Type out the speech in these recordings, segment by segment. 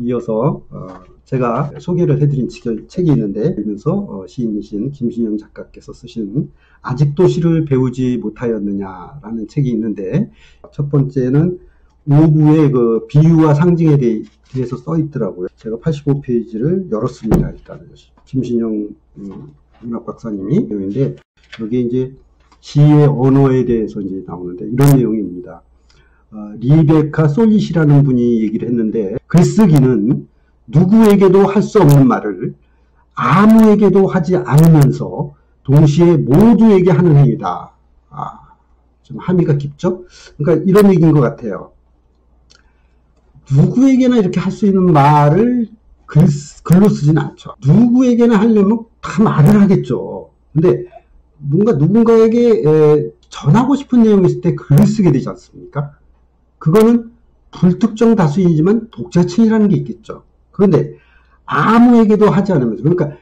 이어서 제가 소개를 해드린 책이 있는데, 그러면서 시인이신 김신영 작가께서 쓰신 아직도 시를 배우지 못하였느냐라는 책이 있는데, 첫 번째는 오부의 그 비유와 상징에 대해서 써 있더라고요. 제가 85페이지를 열었습니다. 일단 김신영 문학 박사님이 내용인데, 여기 이제 시의 언어에 대해서 이제 나오는데 이런 내용입니다. 리베카 솔릿이라는 분이 얘기를 했는데, 글쓰기는 누구에게도 할 수 없는 말을 아무에게도 하지 않으면서 동시에 모두에게 하는 행위다. 좀 함의가 깊죠? 그러니까 이런 얘기인 것 같아요. 누구에게나 이렇게 할 수 있는 말을 글로 쓰진 않죠. 누구에게나 하려면 다 말을 하겠죠. 근데 뭔가 누군가에게 전하고 싶은 내용이 있을 때 글을 쓰게 되지 않습니까? 그거는 불특정 다수이지만 독자층이라는 게 있겠죠. 그런데 아무에게도 하지 않으면서, 그러니까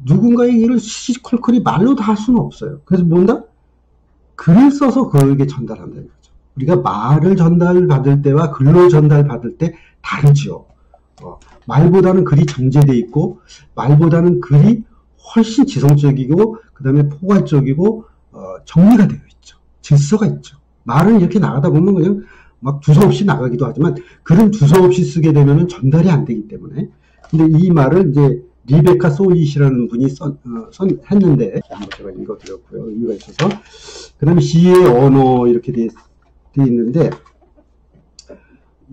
누군가의 일을 시시콜콜이 말로 다 할 수는 없어요. 그래서 뭔가 글을 써서 그에게 전달한다는 거죠. 우리가 말을 전달받을 때와 글로 전달받을 때 다르죠. 말보다는 글이 정제되어 있고, 말보다는 글이 훨씬 지성적이고, 그 다음에 포괄적이고, 정리가 되어 있죠. 질서가 있죠. 말은 이렇게 나가다 보면 그냥 막 두서없이 나가기도 하지만, 글은 두서없이 쓰게 되면 전달이 안 되기 때문에. 근데 이 말을 이제 리베카 솔릿이라는 분이 했는데, 한번 제가 읽어드렸고요. 의미가 있어서. 그 다음에 시의 언어 이렇게 돼 있는데,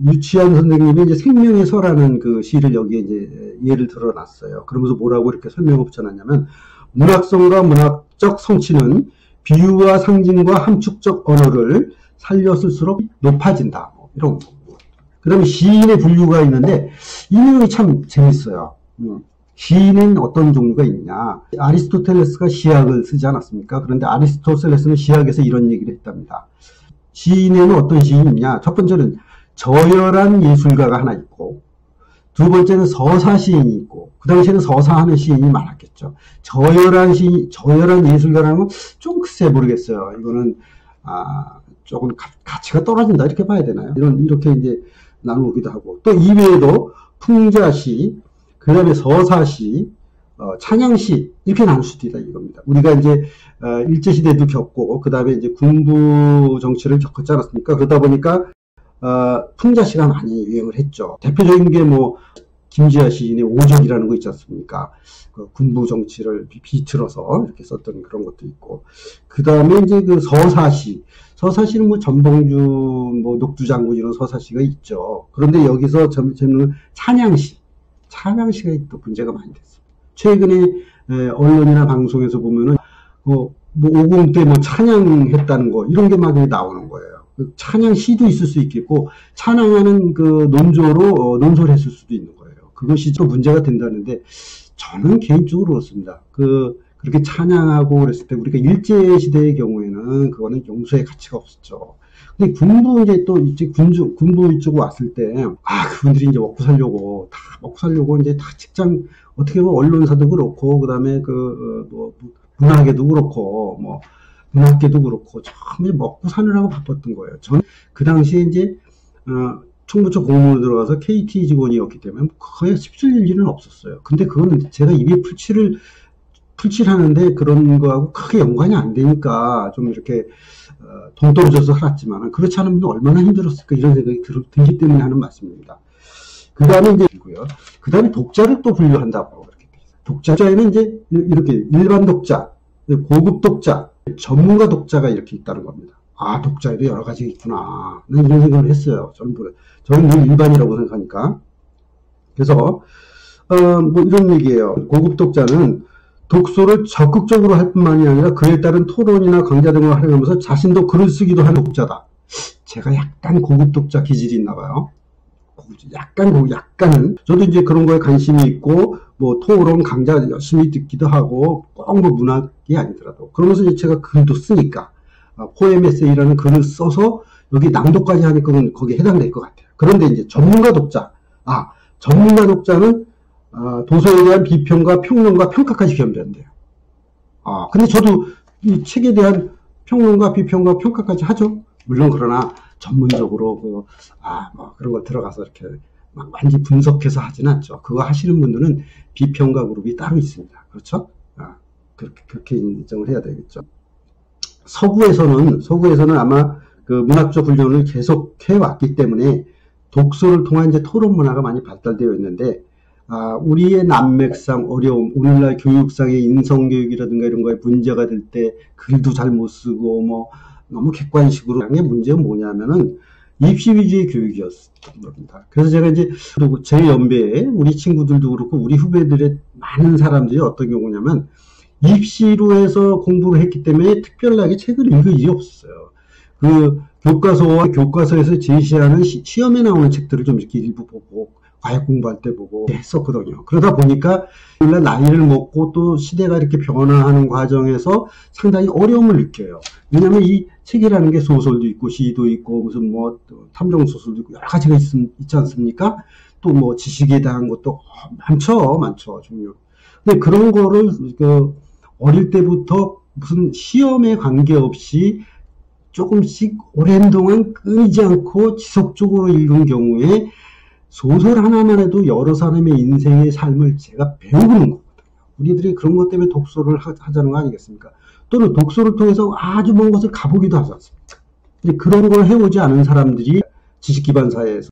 유치한 선생님이 이제 생명의 서라는 그 시를 여기에 이제 예를 들어놨어요. 그러면서 뭐라고 이렇게 설명을 붙여놨냐면, 문학성과 문학적 성취는 비유와 상징과 함축적 언어를 살려 쓸수록 높아진다. 이런 거. 그 다음에 시인의 분류가 있는데, 이 내용이 참 재밌어요. 시인은 어떤 종류가 있냐. 아리스토텔레스가 시학을 쓰지 않았습니까? 그런데 아리스토텔레스는 시학에서 이런 얘기를 했답니다. 시인에는 어떤 시인이 있냐. 첫 번째는 저열한 예술가가 하나 있고, 두 번째는 서사 시인이 있고, 그 당시에는 서사하는 시인이 많았겠죠. 저열한 예술가라는 건 좀 글쎄 모르겠어요. 이거는, 조금 가치가 떨어진다. 이렇게 봐야 되나요? 이렇게 이제 나누기도 하고. 또 이외에도 풍자시, 그 다음에 서사시, 찬양시, 이렇게 나눌 수도 있다 이겁니다. 우리가 이제, 일제시대도 겪고, 그 다음에 이제 군부 정치를 겪었지 않았습니까? 그러다 보니까, 풍자시가 많이 유행을 했죠. 대표적인 게 김지아 시인의 오적이라는 거 있지 않습니까? 그 군부 정치를 비틀어서 이렇게 썼던 그런 것도 있고. 그 다음에 이제 그 서사시는 전봉주, 녹두장군 이런 서사시가 있죠. 그런데 여기서 재밌는 찬양시가 또 문제가 많이 됐어요. 최근에, 언론이나 방송에서 보면은, 50 때 찬양했다는 거, 이런 게 막 나오는 거예요. 찬양 시도 있을 수 있겠고, 찬양하는 그 논소를 했을 수도 있는 거예요. 그것이 또 문제가 된다는데, 저는 개인적으로 그렇습니다. 그렇게 찬양하고 그랬을 때, 우리가 일제시대의 경우에는 그거는 용서의 가치가 없었죠. 근데 군부 이쪽 왔을 때, 그분들이 이제 먹고 살려고 이제 다 직장, 어떻게 보면 언론사도 그렇고, 그 다음에 문학에도 그렇고, 문학계도 그렇고, 참 먹고 사느라고 바빴던 거예요. 저는 그 당시에 이제, 총무처 공무원으로 들어가서 KT 직원이었기 때문에 거의 씁쓸릴 일은 없었어요. 근데 그거는 제가 입에 풀칠하는데 그런 거하고 크게 연관이 안 되니까 좀 이렇게, 동떨어져서 살았지만, 그렇지 않으면 얼마나 힘들었을까 이런 생각이 들기 때문에 하는 말씀입니다. 그 다음에 이제, 그 다음에 독자를 또 분류한다고. 독자에는 이제 이렇게 일반 독자, 고급 독자, 전문가 독자가 이렇게 있다는 겁니다. 독자에도 여러 가지가 있구나. 난 이런 생각을 했어요. 저는 늘 일반이라고 생각하니까. 그래서, 이런 얘기예요. 고급 독자는 독서를 적극적으로 할 뿐만이 아니라 그에 따른 토론이나 강좌 등을 활용하면서 자신도 글을 쓰기도 하는 독자다. 제가 약간 고급 독자 기질이 있나 봐요. 약간은. 저도 이제 그런 거에 관심이 있고, 토론, 강좌 열심히 듣기도 하고, 꼭 문학이 아니더라도. 그러면서 이제 제가 글도 쓰니까, 포엠 에세이라는 글을 써서 여기 낭독까지 하니까 거기에 해당될 것 같아요. 그런데 이제 전문가 독자. 전문가 독자는, 도서에 대한 비평과 평론과 평가까지 겸비한대요. 근데 저도 이 책에 대한 평론과 비평과 평가까지 하죠. 물론 그러나 전문적으로 그런 거 들어가서 이렇게 막 완전히 분석해서 하지는 않죠. 그거 하시는 분들은 비평가 그룹이 따로 있습니다. 그렇죠? 그렇게 인정을 해야 되겠죠. 서구에서는 아마 그 문학적 훈련을 계속 해왔기 때문에 독서를 통한 이제 토론 문화가 많이 발달되어 있는데, 우리의 난맥상, 어려움, 오늘날 교육상의 인성교육이라든가 이런 거에 문제가 될 때 글도 잘 못 쓰고, 뭐, 너무 객관식으로 하는 문제가 뭐냐면은 입시 위주의 교육이었던 겁니다. 그래서 제가 이제, 그리고 제 연배에 우리 친구들도 그렇고, 우리 후배들의 많은 사람들이 어떤 경우냐면, 입시로 해서 공부를 했기 때문에 특별하게 책을 읽을 일이 없었어요. 그 교과서와 교과서에서 제시하는 시험에 나오는 책들을 좀 이렇게 일부 보고 과외 공부할 때 보고 했었거든요. 그러다 보니까 나이를 먹고 또 시대가 이렇게 변화하는 과정에서 상당히 어려움을 느껴요. 왜냐하면 이 책이라는 게 소설도 있고 시도 있고 무슨 뭐 탐정 소설도 있고 여러 가지가 있지 않습니까? 또 뭐 지식에 대한 것도 많죠, 종류. 근데 그런 거를 어릴 때부터 무슨 시험에 관계없이 조금씩 오랜 동안 끊이지 않고 지속적으로 읽은 경우에 소설 하나만 해도 여러 사람의 인생의 삶을 제가 배우는 거거든요. 우리들이 그런 것 때문에 독서를 하자는 거 아니겠습니까? 또는 독서를 통해서 아주 먼 곳을 가보기도 하지 않습니까? 근데 그런 걸 해오지 않은 사람들이 지식 기반 사회에서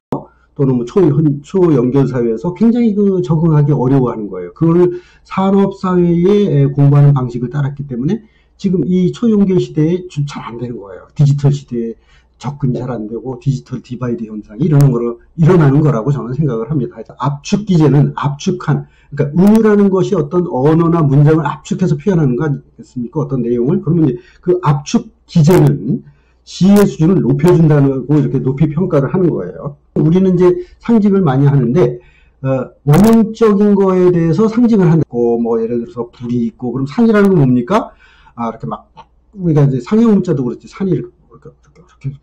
또는 뭐 초연결 사회에서 굉장히 적응하기 어려워하는 거예요. 그걸 산업 사회에 공부하는 방식을 따랐기 때문에 지금 이 초연결 시대에 잘 안 되는 거예요. 디지털 시대에 접근이 잘 안 되고 디지털 디바이드 현상이 일어나는 거라고 저는 생각을 합니다. 압축 기제는 그러니까 은유라는 것이 어떤 언어나 문장을 압축해서 표현하는 거 아니겠습니까? 어떤 내용을. 그러면 이제 그 압축 기제는 시의 수준을 높여준다고 이렇게 높이 평가를 하는 거예요. 우리는 이제 상징을 많이 하는데, 원형적인 거에 대해서 상징을 한다고, 뭐, 예를 들어서 불이 있고, 그럼 산이라는 건 뭡니까? 이렇게 막, 우리가 이제 상형 문자도 그렇지, 산이 이렇게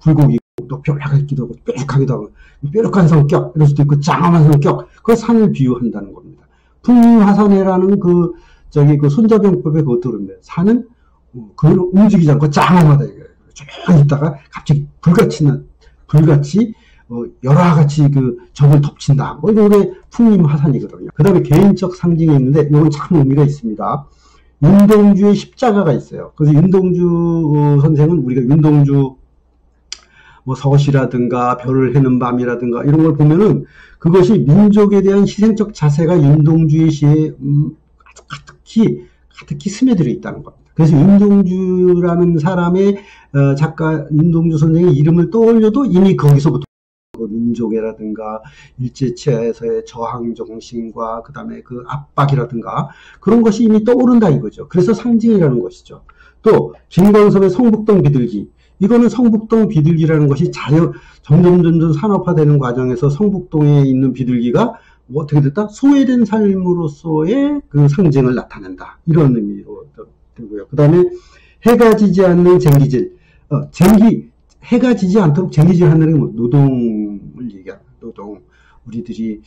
굴곡이 있고, 또 뾰족하게 있기도 하고, 뾰족하기도 하고, 뾰족한 성격, 이럴 수도 있고, 짱한 성격, 그 산을 비유한다는 겁니다. 풍류화산해라는 그 손자병법에 그것도 그런데, 산은, 그걸 움직이지 않고 짱하다, 이거예요. 쭉 있다가 갑자기 불같이 여러 가지 적을 덮친다. 뭐 이게 풍림화산이거든요. 그 다음에 개인적 상징이 있는데 이건 참 의미가 있습니다. 윤동주의 십자가가 있어요. 그래서 윤동주 선생은 우리가 윤동주 뭐 서시라든가 별을 해는 밤이라든가 이런 걸 보면은 그것이 민족에 대한 희생적 자세가 윤동주의 시에 아주 가득히 스며들어 있다는 겁니다. 그래서 윤동주라는 사람의 작가 윤동주 선생의 이름을 떠올려도 이미 거기서부터 민족애라든가 일제치하에서의 저항 정신과 그 다음에 그 압박이라든가 그런 것이 이미 떠오른다 이거죠. 그래서 상징이라는 것이죠. 또 김광섭의 성북동 비둘기, 이거는 성북동 비둘기라는 것이 점점 산업화되는 과정에서 성북동에 있는 비둘기가 뭐 어떻게 됐다? 소외된 삶으로서의 그 상징을 나타낸다. 이런 의미로 되고요. 그 다음에 해가 지지 않는 쟁기질. 해가 지지 않도록 쟁기질 하는 게 뭐 노동을 얘기합니다. 노동. 우리들이,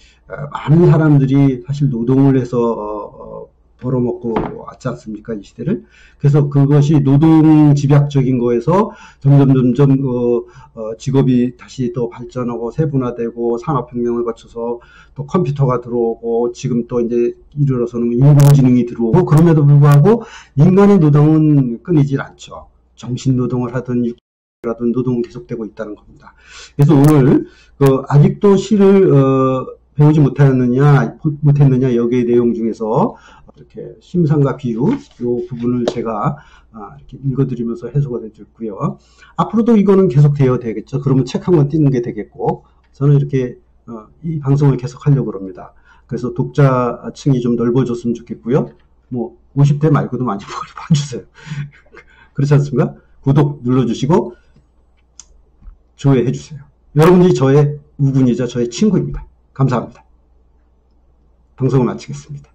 많은 사람들이 사실 노동을 해서, 벌어먹고 왔지 않습니까? 이 시대를. 그래서 그것이 노동 집약적인 거에서 점점 직업이 다시 또 발전하고 세분화되고 산업혁명을 거쳐서 또 컴퓨터가 들어오고 지금 또 이제 이르러서는 인공지능이 들어오고 그럼에도 불구하고 인간의 노동은 끊이질 않죠. 정신노동을 하든 육라든 노동은 계속되고 있다는 겁니다. 그래서 오늘 아직도 시를 배우지 못했느냐 여기의 내용 중에서 이렇게 심상과 비유 이 부분을 제가 이렇게 읽어드리면서 해석을 해줬고요. 앞으로도 이거는 계속 되겠죠. 그러면 책 한 권 띄는 게 되겠고 저는 이렇게 이 방송을 계속 하려고 합니다. 그래서 독자층이 좀 넓어졌으면 좋겠고요. 뭐 50대 말고도 많이 봐주세요. 그렇지 않습니까? 구독 눌러주시고 조회해주세요. 여러분들이 저의 우군이자 저의 친구입니다. 감사합니다. 방송을 마치겠습니다.